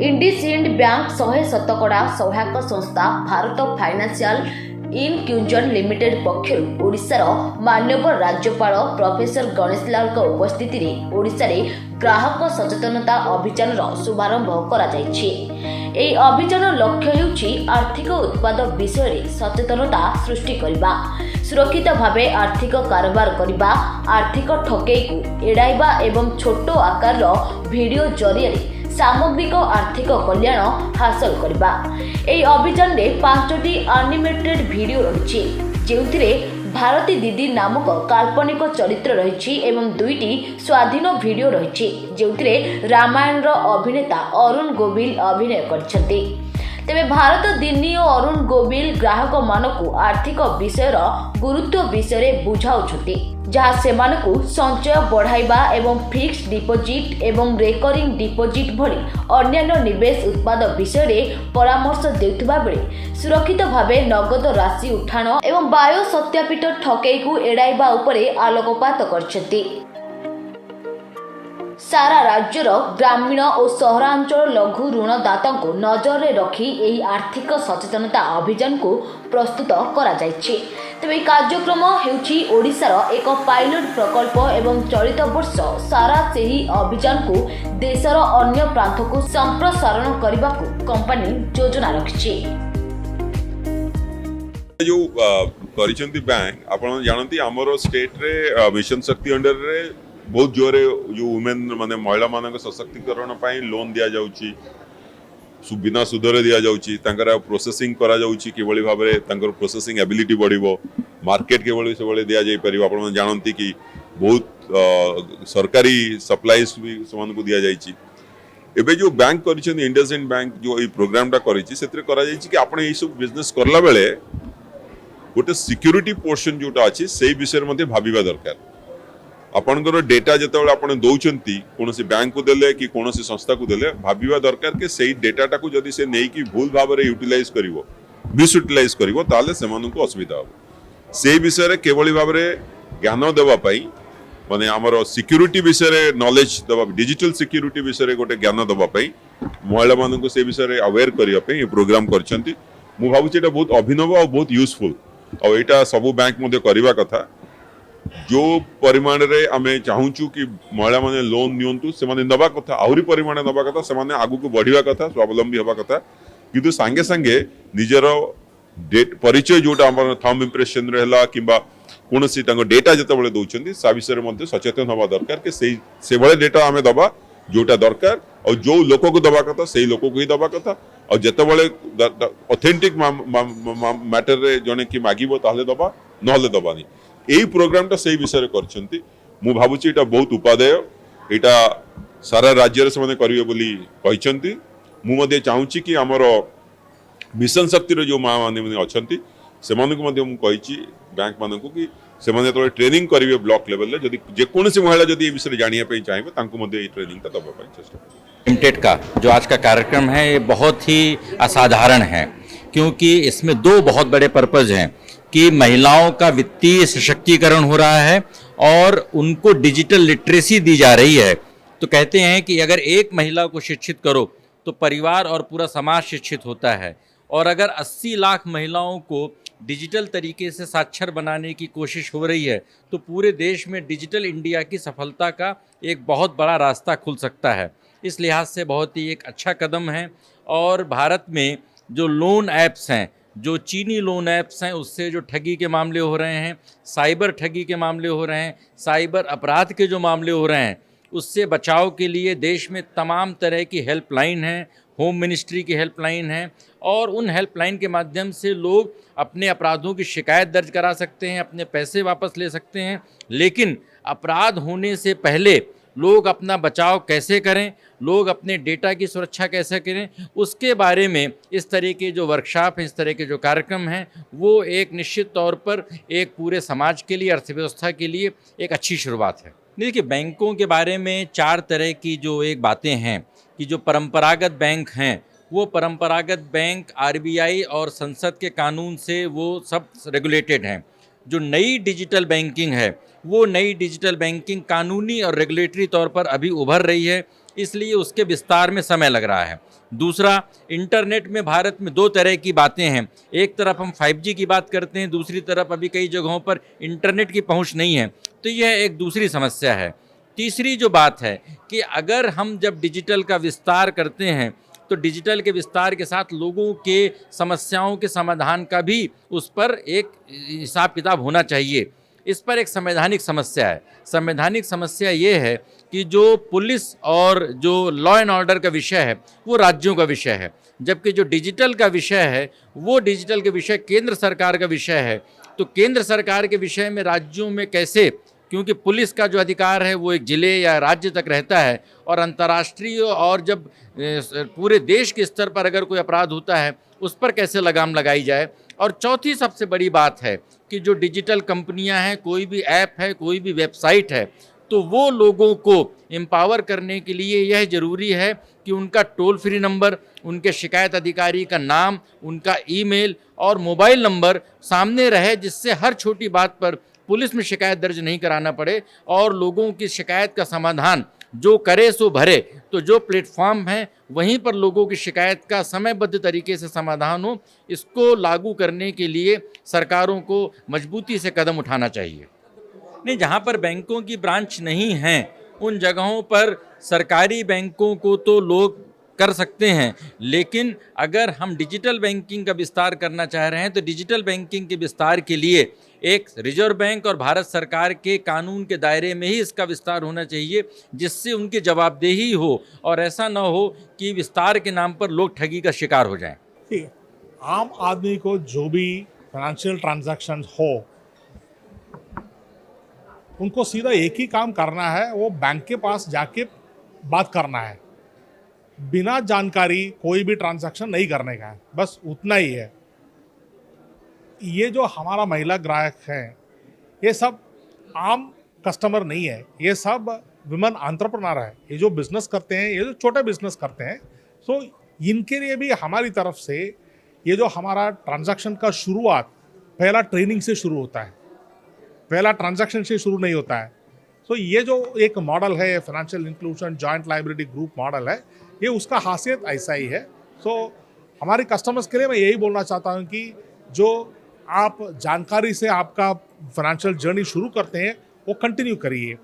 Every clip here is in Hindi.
इंडसइंड बैंक 100% सहायक संस्था भारत फाइनेंशियल इनक्लूजन लिमिटेड पक्षर ओडिशार माननीय राज्यपाल प्रोफेसर गणेश लाल उपस्थित में ओडिशा रे ग्राहक सचेतनता अभियान शुभारंभ करा जायछि। एही अभियान लक्ष्य हेउछि आर्थिक उत्पाद विषय सचेतनता सृष्टि करबा, सुरक्षित भावे आर्थिक कारोबार करबा, आर्थिक ठकेई को एड़ाइबा एवं छोट आकार वीडियो जरिए सामग्रिक आर्थिक कल्याण हासिल करबा। एही अभियान रे 5टी एनिमेटेड वीडियो रहिछि, जेउथिरे भारती दीदी नामक काल्पनिक चरित्र रहिछि एवं 2टी स्वाधीन वीडियो रहिछि, जेउथिरे रामायण रो अभिनेता अरुण गोविल अभिनय करछन्ति। तेबे भारत दिनी और अरुण गोविल ग्राहक मानकु आर्थिक विषयर गुरुत्व विषय बुझाउछन्ति, जहाँ सेमानकु संचय बढ़ाइबा एवं फिक्स्ड डिपोजिट एवं रेकरिंग डिपोजिट भली अन्यान्य निवेश उत्पाद विषय परामर्श देउथबा बेले सुरक्षित भावे नगद राशि उठाण एवं बायो सत्यापित ठकेई को एड़ाइबा उपरे आलोकपात करछन्ति। सारा राज्यर ग्रामीण और सहरांचल लघु ऋणदाता को नजर रखी यही आर्थिक सचेतनता अभियान को प्रस्तुत करा जायछि। तेबे कार्यक्रम हेउछि ओडिशार एक पायलट प्रकल्प एवं चलित वर्ष सारा सेही अभियान को देशर अन्य प्रांत को संप्रसारण करने को कंपनी योजना रखिछि। जो करिसेंती बैंक आपण जानती हमरो स्टेट रे मिशन शक्ति अंडर रे बहुत जोरे जो वुमेन माने महिला मानक सशक्तिकरण पाई लोन दिया जाउची, बिना सुधरे दिया जाउची, तांकर प्रोसेसिंग करा जाउची, केवली भाबरे तांकर प्रोसेसिंग एबिलिटी बढ़िबो, मार्केट केवली सेबले दिया जाई परिबो। आपण जानती कि बहुत सरकारी सप्लाईज भी समान को दिया जाईची। एबे जो बैंक करिसेन इंडसइंड बैंक जो ई प्रोग्रामटा करिछि सेतरे करा जाईची कि आपण ई सब बिजनेस करला बेले गोटे सिक्योरिटी पोर्शन जोटा अछि सेही विषय मध्ये भाबिबा दरकार। आपणकर डेटा जितेबाला आपण दौरान कौन बैंक को देले कि कौन संस्था को देले भाविबा दरकार कि सही डेटाटा को जदि से नहीं कि भूल भाव में यूटिलाइज करिवो, मिसयूटिलाइज करिवो ताले सेमानकु असुविधा हो। से विषय रे केवली भाव में ज्ञान देवा पाई माने हमर सिक्योरिटी विषय नॉलेज देवा, डिजिटल सिक्योरिटी विषय गोटे ज्ञान देवा पाई महिला मानकु से विषय अवेयर करिया पाई प्रोग्राम करछंती। मु भाबुछि एटा बहुत अभिनव और बहुत यूजफुल और एटा सब बैंक मध्ये करिवा कथा। जो परिमाण रे आमे चाहूचु कि महिला माने लोन नियंतु से माने नबा कथा, आहुरी परिमाण नबा कथा, से माने आगु को बढ़िवा कथा, स्वावलंबी होबा कथा, किंतु संगे संगे निजर परिचय जोटा हमर थंब इंप्रेशन रहला किबा कोनसी तांको डेटा जते बळे दोउचंदी सा विषय रे मध्ये सचेतन होबा दरकार कि से बळे डेटा आमे दबा जोटा दरकार और जो लोक को दबा कथा सेही लोक को ही दबा कथा और जते बळे ऑथेंटिक मैटर रे जने कि मागिबो ताले दबा नहले दबानी। यही प्रोग्रामटा से विषय करछंती। मु भाबुची एटा बहुत उपादेय, एटा सारा राज्य से माने करिवे बोली कहिसंती। मु मध्ये चाहूची कि हमर मिशन शक्ति रो जो मां माने अछंती से मानकु मध्ये मु कहिची बैंक मानकु कि से माने तो ट्रेनिंग करिवे ब्लॉक लेवल रे, जदी जे कोनसी महिला जदी ए विषय जानिया पे चाहिबे तांकु मध्ये ए ट्रेनिंग ता दबा पाई चेष्टा लिमिटेड का जो आज का कार्यक्रम है ये बहुत ही असाधारण है, क्योंकि इसमें दो बहुत बड़े पर्पज हैं कि महिलाओं का वित्तीय सशक्तिकरण हो रहा है और उनको डिजिटल लिटरेसी दी जा रही है। तो कहते हैं कि अगर एक महिला को शिक्षित करो तो परिवार और पूरा समाज शिक्षित होता है, और अगर 80 लाख महिलाओं को डिजिटल तरीके से साक्षर बनाने की कोशिश हो रही है तो पूरे देश में डिजिटल इंडिया की सफलता का एक बहुत बड़ा रास्ता खुल सकता है। इस लिहाज से बहुत ही एक अच्छा कदम है। और भारत में जो लोन ऐप्स हैं, जो चीनी लोन ऐप्स हैं, उससे जो ठगी के मामले हो रहे हैं, साइबर ठगी के मामले हो रहे हैं, साइबर अपराध के जो मामले हो रहे हैं, उससे बचाव के लिए देश में तमाम तरह की हेल्पलाइन हैं, होम मिनिस्ट्री की हेल्पलाइन है, और उन हेल्पलाइन के माध्यम से लोग अपने अपराधों की शिकायत दर्ज करा सकते हैं, अपने पैसे वापस ले सकते हैं। लेकिन अपराध होने से पहले लोग अपना बचाव कैसे करें, लोग अपने डेटा की सुरक्षा कैसे करें, उसके बारे में इस तरह के जो वर्कशॉप हैं, इस तरह के जो कार्यक्रम हैं, वो एक निश्चित तौर पर एक पूरे समाज के लिए, अर्थव्यवस्था के लिए एक अच्छी शुरुआत है। देखिए, बैंकों के बारे में 4 तरह की जो एक बातें हैं कि जो परंपरागत बैंक हैं, वो परंपरागत बैंक आरबीआई और संसद के कानून से वो सब रेगुलेटेड हैं। जो नई डिजिटल बैंकिंग है, वो नई डिजिटल बैंकिंग कानूनी और रेगुलेटरी तौर पर अभी उभर रही है, इसलिए उसके विस्तार में समय लग रहा है। दूसरा, इंटरनेट में भारत में दो तरह की बातें हैं। एक तरफ हम 5G की बात करते हैं, दूसरी तरफ अभी कई जगहों पर इंटरनेट की पहुंच नहीं है, तो यह एक दूसरी समस्या है। तीसरी जो बात है कि अगर हम जब डिजिटल का विस्तार करते हैं तो डिजिटल के विस्तार के साथ लोगों के समस्याओं के समाधान का भी उस पर एक हिसाब किताब होना चाहिए। इस पर एक संवैधानिक समस्या है। संवैधानिक समस्या ये है कि जो पुलिस और जो लॉ एंड ऑर्डर का विषय है वो राज्यों का विषय है, जबकि जो डिजिटल का विषय है वो डिजिटल के विषय केंद्र सरकार का विषय है। तो केंद्र सरकार के विषय में राज्यों में कैसे, क्योंकि पुलिस का जो अधिकार है वो एक जिले या राज्य तक रहता है, और अंतर्राष्ट्रीय और जब पूरे देश के स्तर पर अगर कोई अपराध होता है उस पर कैसे लगाम लगाई जाए। और चौथी सबसे बड़ी बात है कि जो डिजिटल कंपनियां हैं, कोई भी ऐप है, कोई भी वेबसाइट है, तो वो लोगों को एम्पावर करने के लिए यह ज़रूरी है कि उनका टोल फ्री नंबर, उनके शिकायत अधिकारी का नाम, उनका ईमेल और मोबाइल नंबर सामने रहे, जिससे हर छोटी बात पर पुलिस में शिकायत दर्ज नहीं कराना पड़े और लोगों की शिकायत का समाधान जो करे सो भरे। तो जो प्लेटफॉर्म है वहीं पर लोगों की शिकायत का समयबद्ध तरीके से समाधान हो। इसको लागू करने के लिए सरकारों को मजबूती से कदम उठाना चाहिए। नहीं, जहाँ पर बैंकों की ब्रांच नहीं हैं उन जगहों पर सरकारी बैंकों को तो लोग कर सकते हैं, लेकिन अगर हम डिजिटल बैंकिंग का विस्तार करना चाह रहे हैं तो डिजिटल बैंकिंग के विस्तार के लिए एक रिजर्व बैंक और भारत सरकार के कानून के दायरे में ही इसका विस्तार होना चाहिए, जिससे उनकी जवाबदेही हो और ऐसा न हो कि विस्तार के नाम पर लोग ठगी का शिकार हो जाएं। ठीक है, आम आदमी को जो भी फाइनेंशियल ट्रांजैक्शन हो उनको सीधा एक ही काम करना है, वो बैंक के पास जाके बात करना है। बिना जानकारी कोई भी ट्रांजैक्शन नहीं करने का है, बस उतना ही है। ये जो हमारा महिला ग्राहक हैं ये सब आम कस्टमर नहीं है, ये सब विमेन एंटरप्रेन्योर है। ये जो बिजनेस करते हैं, ये जो छोटे बिजनेस करते हैं, सो इनके लिए भी हमारी तरफ से ये जो हमारा ट्रांजैक्शन का शुरुआत पहला ट्रेनिंग से शुरू होता है, पहला ट्रांजैक्शन से शुरू नहीं होता है। सो ये जो एक मॉडल है financial inclusion joint liability group model है, ये उसका खासियत ऐसा ही है। सो हमारे कस्टमर्स के लिए मैं यही बोलना चाहता हूँ कि जो आप जानकारी से आपका फाइनेंशियल जर्नी शुरू करते हैं वो कंटिन्यू करिए।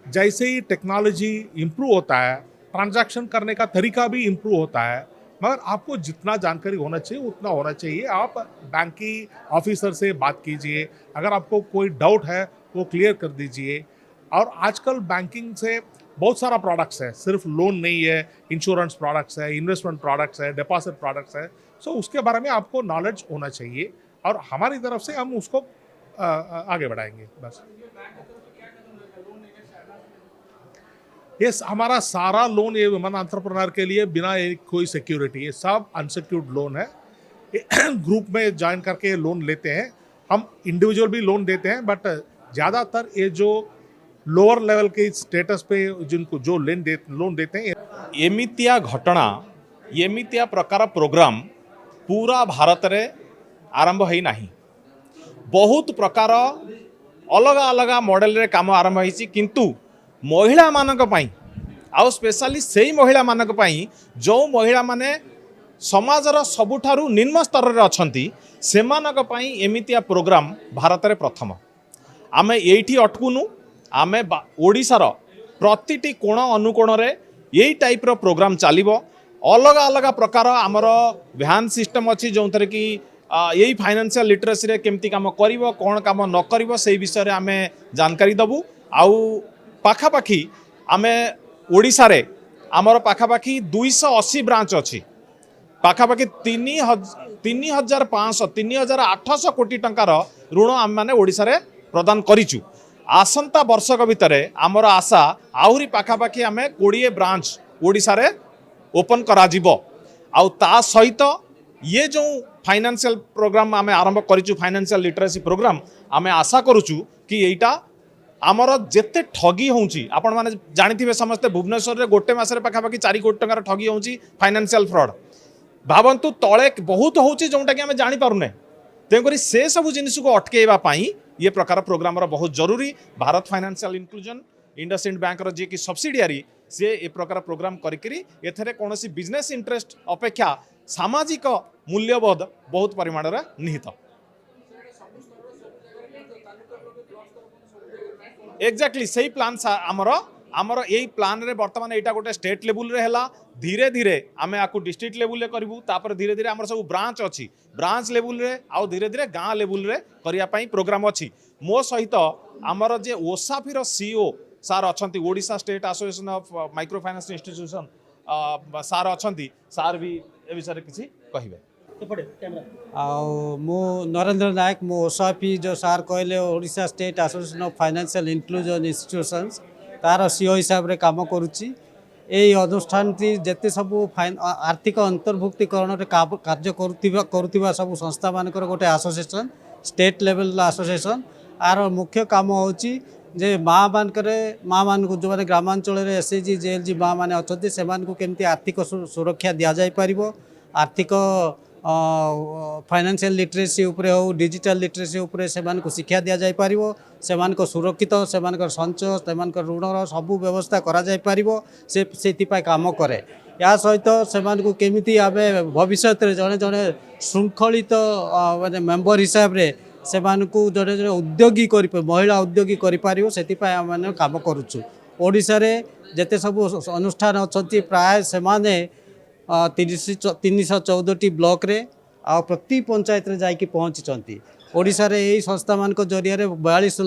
जैसे ही टेक्नोलॉजी इम्प्रूव होता है, ट्रांजैक्शन करने का तरीका भी इम्प्रूव होता है, मगर आपको जितना जानकारी होना चाहिए उतना होना चाहिए। आप बैंक की ऑफिसर से बात कीजिए, अगर आपको कोई डाउट है वो क्लियर कर दीजिए। और आजकल बैंकिंग से बहुत सारा प्रोडक्ट्स है, सिर्फ लोन नहीं है, इंश्योरेंस प्रोडक्ट्स है, इन्वेस्टमेंट प्रोडक्ट्स है, डिपॉजिट प्रोडक्ट्स है। सो उसके बारे में आपको नॉलेज होना चाहिए और हमारी तरफ से हम उसको आगे बढ़ाएंगे। बस ये हमारा सारा लोन ये वुमेन एंटरप्रेन्योर के लिए बिना कोई सिक्योरिटी, ये सब अनसिक्योर्ड लोन है। ग्रुप में ज्वाइन करके लोन लेते हैं, हम इंडिविजुअल भी लोन देते हैं, बट ज़्यादातर ये जो लोअर लेवल के स्टेटस पे जिनको जो लोन देते हैं। एमितिया घटना एमितिया प्रकार प्रोग्राम पूरा भारत रे आरंभ है नहीं। बहुत प्रकार अलग अलग मॉडल रे काम आरंभ होइछि, किंतु महिला मानक पई आउ स्पेशली सेही महिला मानक पई जो महिला माने समाजर सबुठारु निम्न स्तर रे अछंती सेमानक पई एमितिया प्रोग्राम भारत रे प्रथम। आमे एठी अटकुनु, आमे ओडिशार प्रतिटी कोण अनुकोण रे यही टाइप रो प्रोग्राम चलिबो। अलग अलग प्रकार आमर भ्यान सिस्टम अच्छी जो थरे कि यही फाइनेंशियल लिटरेसी रे केमती काम करिवो, कोन काम न करिवो, से विषय रे आमे जानकारी दबु। आउ पाखापाखी आमे ओडिशा रे आमर पाखापाखी 280 ब्रांच अच्छी, पाखापाखी 3,500 कोटी टंकार ऋण आम माने ओडिशा रे प्रदान करिचु। आसंता वर्षक भितर आमर आशा आहुरी पाखापाखी आमे 20 ब्रांच ओडिशा रे ओपन करा जिवो। आउ ता सहित ये जो फाइनेंशियल प्रोग्राम आमे आरंभ करिचु, फाइनेंशियल लिटरेसी प्रोग्राम, आमे आशा करूचु कि एटा आमर जेते ठगी होउची, आपण माने जानिथिबे समस्ते भुवनेश्वर रे गोटे मासरे पाखापाखी 4 कोटी टंकार ठगी होउची फाइनेंशियल फ्रॉड। भावंतु तळे बहुत होउची जोंटा कि आमे जानि पारुने। तेकरी से सब जिनिस को अटकेबा पाई ये प्रकार प्रोग्राम बहुत जरूरी। Bharat financial inclusion IndusInd bank रो जे कि सब्सिडियरी सी ए प्रकार प्रोग्राम करी एथरे कौन बिजनेस इंटरेस्ट अपेक्षा सामाजिक मूल्यबोध बहुत परिमाण निहित। एक्जाक्टली सही प्लान आमर यही प्लान रे वर्तमान यहाँ गोटे स्टेट लेवल रे हैला धीरे धीरे आम आपको डिस्ट्रिक्ट लेवल रे करूँ तापर धीरे धीरे आमर सब ब्रांच अच्छी ब्रांच लेवल रे आउ धीरे धीरे गाँ लेवल रे करने प्रोग्राम अच्छी। मो सहित आमर जे ओसाफिर सीओ सार अच्छा Odisha state association of micro finance institution सार अच्छा सार भी ए विषय किसी कहे। मु नरेंद्र नायक मु ओसापी जो सार कहले Odisha state association of financial inclusion institutions तार सीओ हिसाब रे काम करुच्ची। यही अनुष्ठान जेते सब आर्थिक अंतर्भुक्तिकरण कार्य करुवा सब संस्था मानकर गोटे एसोसिएशन स्टेट लेवल एसोसिएशन आर मुख्य काम होची जे माँ मान जो मैंने ग्रामांचल एसएचजी जेएलजी माँ मैंने अच्छा से केमती आर्थिक सुरक्षा दि जापर आर्थिक फाइनेंशियल लिटरेसी उपरे हो डिजिटल लिटरेसी उपरे सेमानकु शिक्षा दि जापर से सुरक्षित से संचय से ऋणर सबू व्यवस्था करा जाय पारिबो से काम करे। या सहित से केमिति आमे भविष्य जड़े जड़े श्रृंखलित माने मेंबर हिसाब रे से जड़े जड़े उद्योगी महिला उद्योगी कर से काम करुचु। ओडिशा रे जेते सब अनुष्ठान अच्छा प्राय से 314 ब्लॉक रे आ प्रति पंचायत रे जाइकी पहुँची। ओडिशा रे यही संस्था मान जरिया 42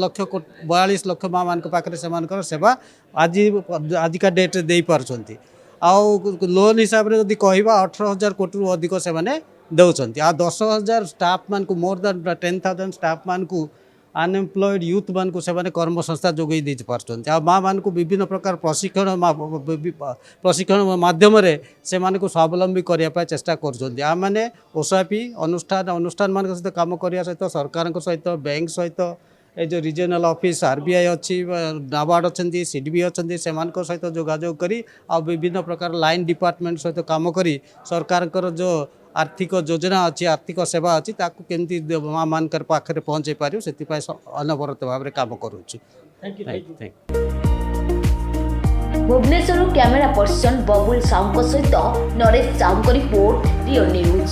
लक्ष माँ मान पाखे से सेवा आजिका डेट दे पार्छंती। आउ लोन हिसाब रे जदि कहबा 18,000 कोटी रु अधिक से माने दउछंती। आ 10,000 स्टाफ मान को मोर देन 10,000 स्टाफ मान को अनएम्प्लॉयड यूथ मान को सेमाने कर्म संस्था जोगई दे पार्छंती। आ माँ मान को विभिन्न प्रकार प्रशिक्षण माध्यम रे से माने को स्वावलंबी करिया पाए चेष्टा करछंती। आ माने ओसापी अनुष्ठान मान सहित काम करिया सहित सरकार सहित बैंक सहित ए जो रीजनल ऑफिस आरबीआई अच्छी नाबार्ड अच्छा सीडीबी अच्छा से सहित जोगाजोग करी आ विभिन्न प्रकार लाइन डिपार्टमेंट सहित काम करी सरकार जो आर्थिक योजना अच्छी आर्थिक सेवा अच्छी ताकू केमती माँ मान पाखे पहुँचे पार से अनवरत भाव में काम करुच्ची। भुवनेश्वर कैमेरा पर्सन बबुल साहू सहित Naresh Sahu report real news.